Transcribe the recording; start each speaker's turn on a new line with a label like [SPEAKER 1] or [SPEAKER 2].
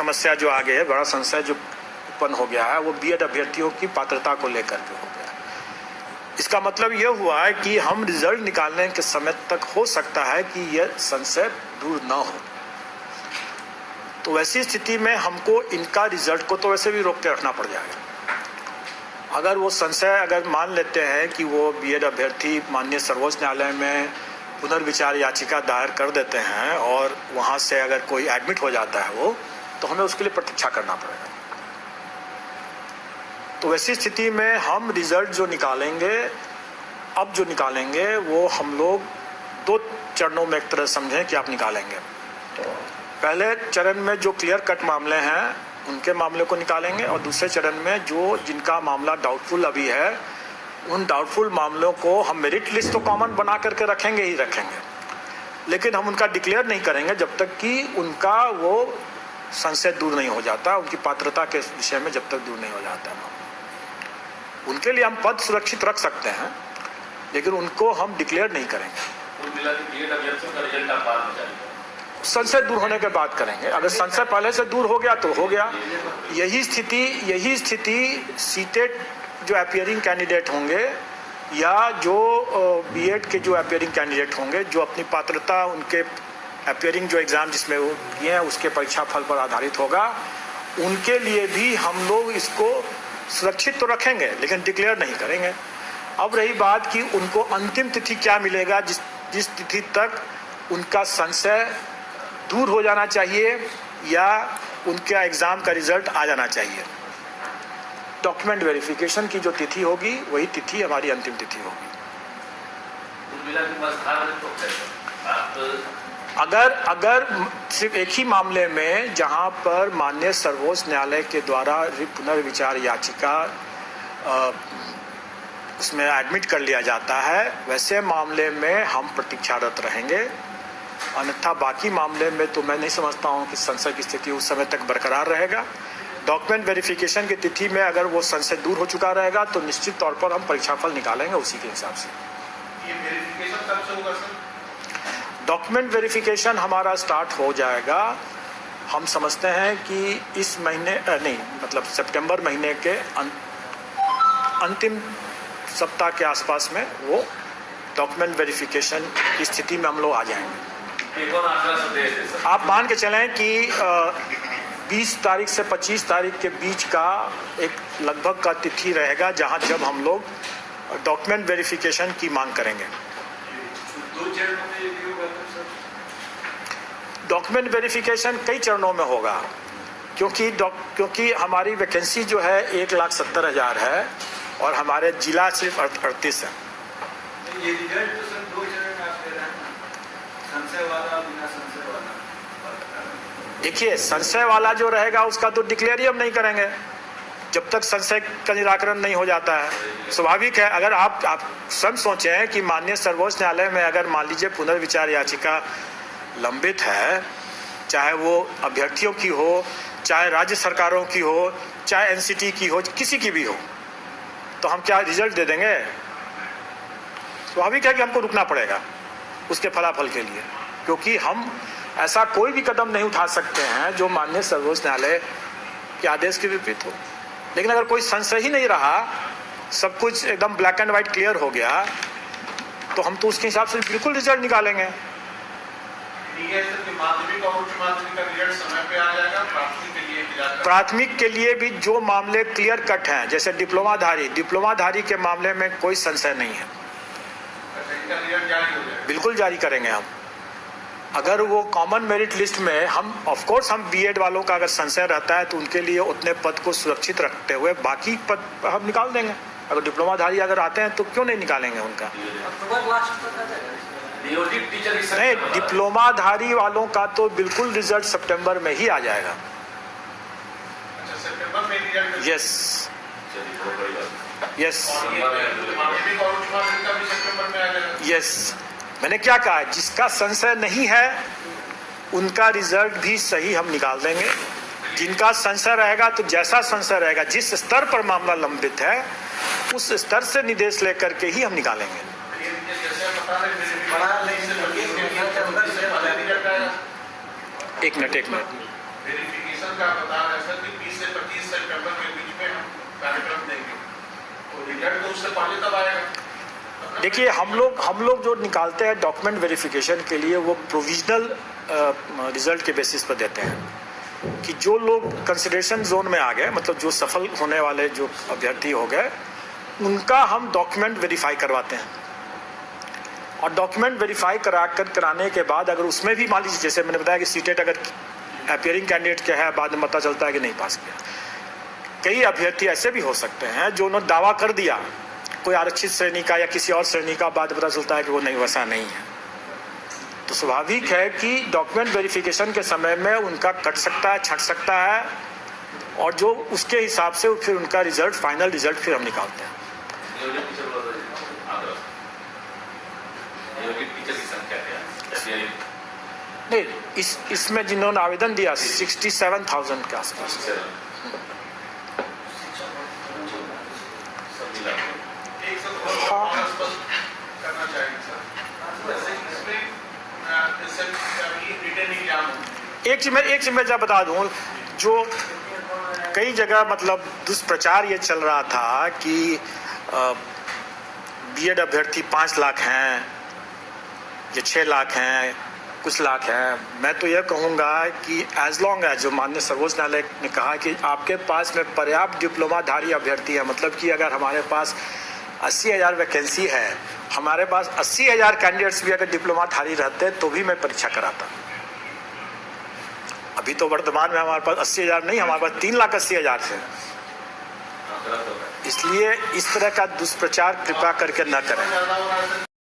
[SPEAKER 1] समस्या जो आगे है, बड़ा संशय जो उत्पन्न हो गया है, वो बीएड अभ्यर्थियों की पात्रता को लेकर के हो गया। इसका मतलब ये हुआ है कि हम रिजल्ट निकालने के समय तक हो सकता है कि यह संशय दूर न हो। तो वैसी स्थिति में हमको इनका रिजल्ट को तो वैसे भी रोक के रखना पड़ जाएगा। अगर वो संशय अगर मान लेते हैं कि वो बीएड अभ्यर्थी माननीय सर्वोच्च न्यायालय में पुनर्विचार याचिका दायर कर देते हैं और वहाँ से अगर कोई एडमिट हो जाता है वो, तो हमें उसके लिए प्रतीक्षा करना पड़ेगा। तो वैसी स्थिति में हम रिजल्ट जो निकालेंगे, अब जो निकालेंगे वो हम लोग 2 चरणों में एक तरह समझें कि आप निकालेंगे। पहले चरण में जो क्लियर कट मामले हैं उनके मामले को निकालेंगे, और दूसरे चरण में जो जिनका मामला डाउटफुल अभी है, उन डाउटफुल मामलों को हम मेरिट लिस्ट तो कॉमन बना करके रखेंगे ही रखेंगे, लेकिन हम उनका डिक्लेयर नहीं करेंगे जब तक कि उनका वो संशय दूर नहीं हो जाता, उनकी पात्रता के विषय में जब तक दूर नहीं हो जाता है। उनके लिए हम पद सुरक्षित रख सकते हैं, लेकिन उनको हम डिक्लेयर नहीं करेंगे। संशय दूर होने के बाद करेंगे। अगर संशय पहले से दूर हो गया तो हो गया। यही स्थिति सीटेट जो अपीयरिंग कैंडिडेट होंगे या जो बीएड के जो अपीयरिंग कैंडिडेट होंगे, जो अपनी पात्रता उनके अपीयरिंग जो एग्जाम जिसमें वो किए हैं उसके परीक्षा फल पर आधारित होगा, उनके लिए भी हम लोग इसको सुरक्षित तो रखेंगे लेकिन डिक्लेयर नहीं करेंगे। अब रही बात कि उनको अंतिम तिथि क्या मिलेगा, जिस तिथि तक उनका संशय दूर हो जाना चाहिए या उनका एग्जाम का रिजल्ट आ जाना चाहिए। डॉक्यूमेंट वेरिफिकेशन की जो तिथि होगी वही तिथि हमारी अंतिम तिथि होगी। अगर सिर्फ एक ही मामले में जहां पर माननीय सर्वोच्च न्यायालय के द्वारा पुनर्विचार याचिका उसमें एडमिट कर लिया जाता है, वैसे मामले में हम प्रतीक्षारत रहेंगे। अन्यथा बाकी मामले में तो मैं नहीं समझता हूं कि संशय की स्थिति उस समय तक बरकरार रहेगा। डॉक्यूमेंट वेरिफिकेशन की तिथि में अगर वो संशय दूर हो चुका रहेगा तो निश्चित तौर पर हम परीक्षाफल निकालेंगे उसी के हिसाब से।
[SPEAKER 2] ये वेरिफिकेशन कब से होगा सर?
[SPEAKER 1] डॉक्यूमेंट वेरिफिकेशन हमारा स्टार्ट हो जाएगा, हम समझते हैं कि इस महीने नहीं, मतलब सितंबर महीने के अंतिम सप्ताह के आसपास में वो डॉक्यूमेंट वेरिफिकेशन की स्थिति में हम लोग आ जाएंगे। आप मान के चलें कि 20 तारीख से 25 तारीख के बीच का एक लगभग का तिथि रहेगा जहां जब हम लोग डॉक्यूमेंट वेरिफिकेशन की मांग करेंगे। डॉक्यूमेंट वेरिफिकेशन कई चरणों में होगा, क्योंकि हमारी वैकेंसी जो है 1,70,000 है और हमारे जिला सिर्फ 38 है।
[SPEAKER 2] ये रिजल्ट तो सर 2 चरण में आप दे रहे हैं ना, संशय वाला बिना संशय वाला।
[SPEAKER 1] देखिए, संशय वाला जो रहेगा उसका तो डिक्लेयर ही हम नहीं करेंगे जब तक संशय का निराकरण नहीं हो जाता है। स्वाभाविक है, अगर आप स्वयं सोचें कि माननीय सर्वोच्च न्यायालय में अगर मान लीजिए पुनर्विचार याचिका लंबित है, चाहे वो अभ्यर्थियों की हो, चाहे राज्य सरकारों की हो, चाहे एनसीटी की हो, किसी की भी हो, तो हम क्या रिजल्ट दे देंगे? स्वाभाविक है कि हमको रुकना पड़ेगा उसके फलाफल के लिए, क्योंकि हम ऐसा कोई भी कदम नहीं उठा सकते हैं जो माननीय सर्वोच्च न्यायालय के आदेश के विपरीत हो। लेकिन अगर कोई संशय ही नहीं रहा, सब कुछ एकदम ब्लैक एंड व्हाइट क्लियर हो गया, तो हम तो उसके हिसाब से बिल्कुल रिजल्ट निकालेंगे। प्राथमिक के लिए भी जो मामले क्लियर कट हैं, जैसे डिप्लोमाधारी के मामले में कोई संशय नहीं है, बिल्कुल जारी करेंगे हम। अगर वो कॉमन मेरिट लिस्ट में हम ऑफकोर्स हम बीएड वालों का अगर संशय रहता है तो उनके लिए उतने पद को सुरक्षित रखते हुए बाकी पद हम निकाल देंगे। अगर डिप्लोमाधारी अगर आते हैं तो क्यों नहीं निकालेंगे उनका? नहीं, डिप्लोमाधारी वालों का तो बिल्कुल रिजल्ट सितंबर में ही आ जाएगा। यस यस, मैंने क्या कहा, जिसका संशय नहीं है उनका रिजल्ट भी सही हम निकाल देंगे। जिनका संशय रहेगा तो जैसा संशय रहेगा, जिस स्तर पर मामला लंबित है उस स्तर से निर्देश लेकर के ही हम निकालेंगे। एक मिनट
[SPEAKER 3] का बता रहे हैं सर कि 20 से 25 सितंबर के बीच में हम कार्यक्रम देंगे, तो रिजल्ट तो उससे पहले तब आएगा।
[SPEAKER 1] देखिए हम लोग जो निकालते हैं डॉक्यूमेंट वेरिफिकेशन के लिए वो प्रोविजनल रिजल्ट के बेसिस पर देते हैं कि जो लोग कंसिडरेशन जोन में आ गए, मतलब जो सफल होने वाले जो अभ्यर्थी हो गए, उनका हम डॉक्यूमेंट वेरीफाई करवाते हैं। और डॉक्यूमेंट वेरीफाई कराने के बाद अगर उसमें भी मान लीजिए, जैसे मैंने बताया कि सीटेट अगर अपीयरिंग कैंडिडेट क्या है, बाद में पता चलता है कि नहीं पास किया। कई अभ्यर्थी ऐसे भी हो सकते हैं जो उन्होंने दावा कर दिया कोई आरक्षित श्रेणी का या किसी और श्रेणी का, बाद पता चलता है कि वो नहीं, वैसा नहीं है। तो स्वाभाविक है कि डॉक्यूमेंट वेरिफिकेशन के समय में उनका कट सकता है, छट सकता है, और जो उसके हिसाब से फिर उनका रिजल्ट, फाइनल रिजल्ट फिर हम निकालते हैं। नहीं, इसमें जिन्होंने आवेदन दिया 67,000 के आसपास।
[SPEAKER 3] करना चाहिए सर, इसमें
[SPEAKER 1] एक चीज मैं जब बता दूं, जो कई जगह मतलब दुष्प्रचार ये चल रहा था कि बीएड अभ्यर्थी 5 लाख हैं या 6 लाख हैं, कुछ लाख हैं। मैं तो यह कहूँगा कि एज लॉन्ग एज, जो माननीय सर्वोच्च न्यायालय ने कहा कि आपके पास में पर्याप्त डिप्लोमाधारी अभ्यर्थी है, मतलब कि अगर हमारे पास 80,000 वैकेंसी है, हमारे पास 80,000 कैंडिडेट्स भी अगर डिप्लोमाधारी रहते तो भी मैं परीक्षा कराता। अभी तो वर्तमान में हमारे पास 80,000 नहीं, हमारे पास 3,80,000 है। इसलिए इस तरह का दुष्प्रचार कृपया करके न करें।